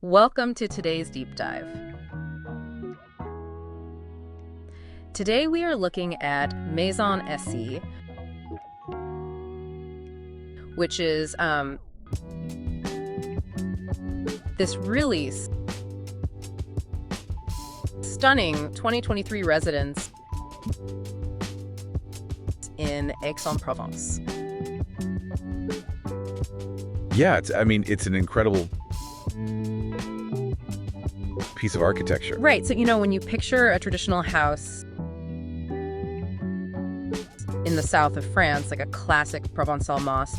Welcome to today's deep dive. Today we are looking at Maison SE, which is this really stunning 2023 residence in Aix-en-Provence. Yeah, it's an incredible piece of architecture. Right, so when you picture a traditional house in the south of France, like a classic Provençal moss,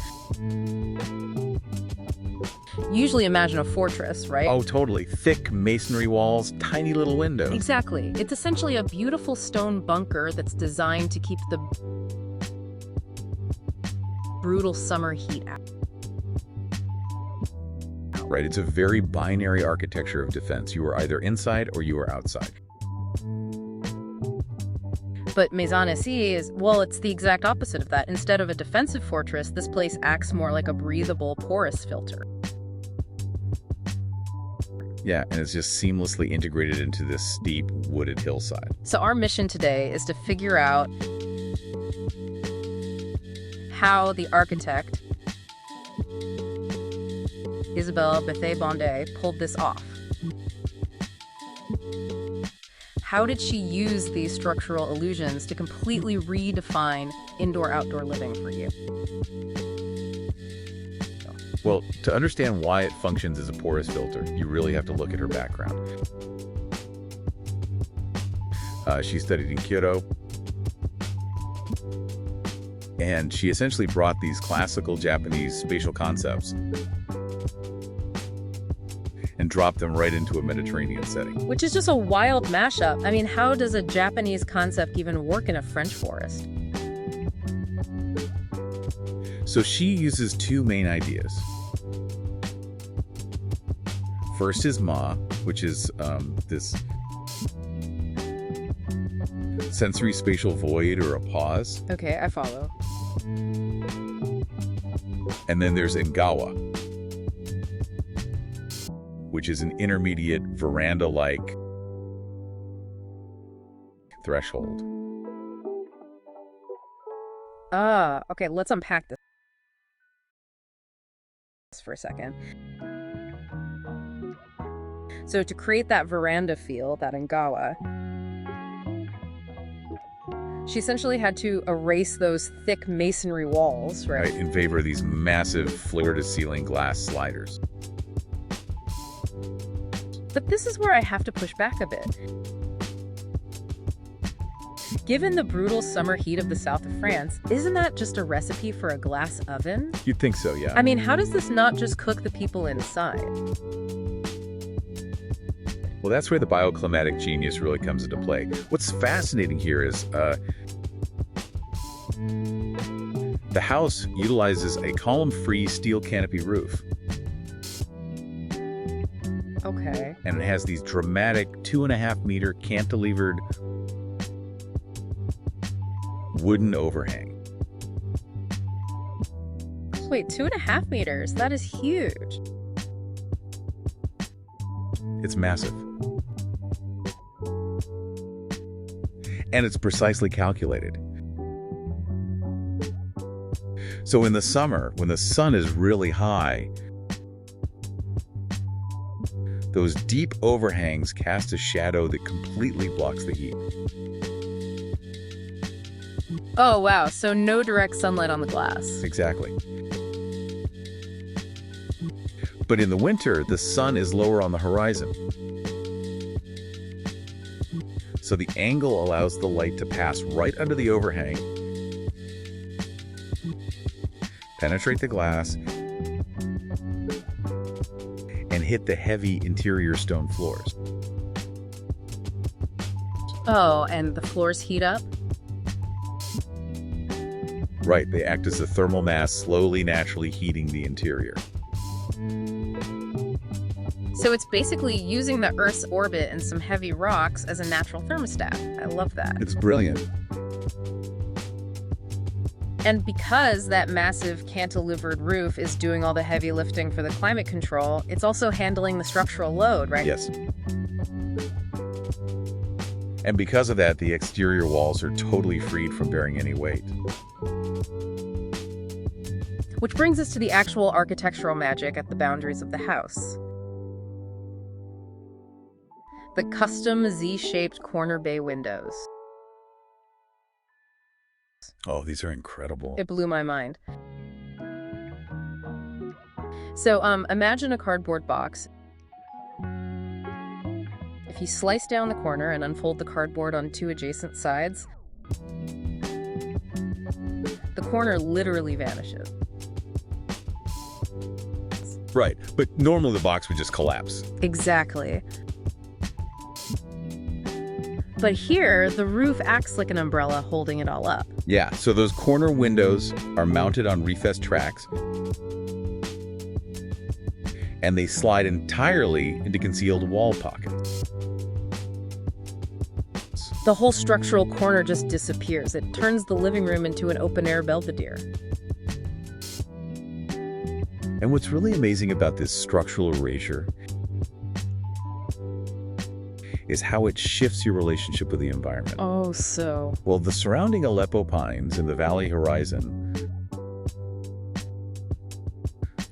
usually imagine a fortress, right? Oh, totally. Thick masonry walls, tiny little windows. Exactly. It's essentially a beautiful stone bunker that's designed to keep the brutal summer heat out. Right, it's a very binary architecture of defense. You are either inside or you are outside. But Maison SE is, well, it's the exact opposite of that. Instead of a defensive fortress, this place acts more like a breathable, porous filter. Yeah, and it's just seamlessly integrated into this steep, wooded hillside. So our mission today is to figure out how the architect Isabelle Berthet Bondet pulled this off. How did she use these structural illusions to completely redefine indoor-outdoor living for you? Well, to understand why it functions as a porous filter, you really have to look at her background. She studied in Kyoto, and she essentially brought these classical Japanese spatial concepts and dropped them right into a Mediterranean setting. Which is just a wild mashup. I mean, how does a Japanese concept even work in a French forest? So she uses two main ideas. First is Ma, which is this sensory spatial void or a pause. Okay, I follow. And then there's engawa, which is an intermediate veranda-like threshold. Okay, let's unpack this for a second. So to create that veranda feel, that engawa, she essentially had to erase those thick masonry walls, right? In favor of these massive floor-to-ceiling glass sliders. But this is where I have to push back a bit. Given the brutal summer heat of the south of France, isn't that just a recipe for a glass oven? You'd think so, yeah. I mean, how does this not just cook the people inside? Well, that's where the bioclimatic genius really comes into play. What's fascinating here is the house utilizes a column-free steel canopy roof. Okay. And it has these dramatic 2.5-meter cantilevered wooden overhang. Wait, 2.5 meters? That is huge. It's massive. And it's precisely calculated. So in the summer, when the sun is really high, those deep overhangs cast a shadow that completely blocks the heat. Oh, wow. So no direct sunlight on the glass. Exactly. But in the winter, the sun is lower on the horizon. So the angle allows the light to pass right under the overhang, penetrate the glass, and hit the heavy interior stone floors. Oh, and the floors heat up? Right, they act as a thermal mass, slowly, naturally heating the interior. So it's basically using the Earth's orbit and some heavy rocks as a natural thermostat. I love that. It's brilliant. And because that massive cantilevered roof is doing all the heavy lifting for the climate control, it's also handling the structural load, right? Yes. And because of that, the exterior walls are totally freed from bearing any weight. Which brings us to the actual architectural magic at the boundaries of the house. The custom Z-shaped corner bay windows. Oh, these are incredible. It blew my mind. So, imagine a cardboard box. If you slice down the corner and unfold the cardboard on two adjacent sides, the corner literally vanishes. Right, but normally the box would just collapse. Exactly. But here, the roof acts like an umbrella holding it all up. Yeah, so those corner windows are mounted on recessed tracks, and they slide entirely into concealed wall pockets. The whole structural corner just disappears. It turns the living room into an open-air belvedere. And what's really amazing about this structural erasure is how it shifts your relationship with the environment. Oh, so. Well, the surrounding Aleppo pines and the valley horizon,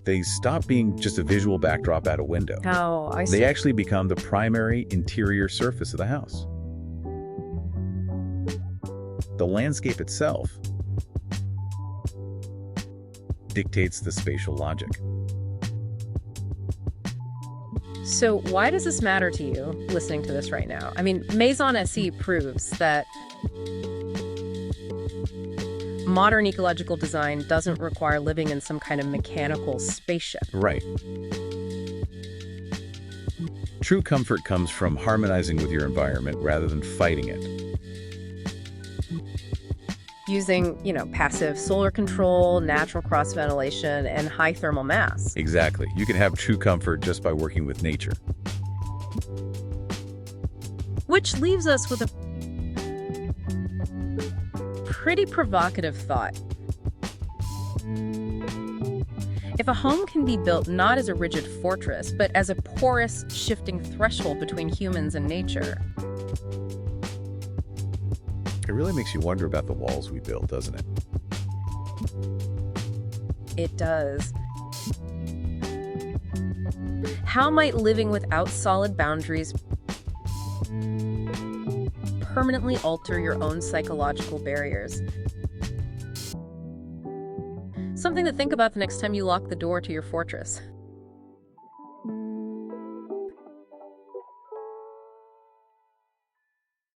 they stop being just a visual backdrop at a window. How? I see. They actually become the primary interior surface of the house. The landscape itself dictates the spatial logic. So why does this matter to you, listening to this right now? I mean, Maison SE proves that modern ecological design doesn't require living in some kind of mechanical spaceship. Right. True comfort comes from harmonizing with your environment rather than fighting it. Using, passive solar control, natural cross-ventilation, and high thermal mass. Exactly. You can have true comfort just by working with nature. Which leaves us with a pretty provocative thought. If a home can be built not as a rigid fortress, but as a porous, shifting threshold between humans and nature, it really makes you wonder about the walls we build, doesn't it? it does. How might living without solid boundaries permanently alter your own psychological barriers? Something to think about the next time you lock the door to your fortress.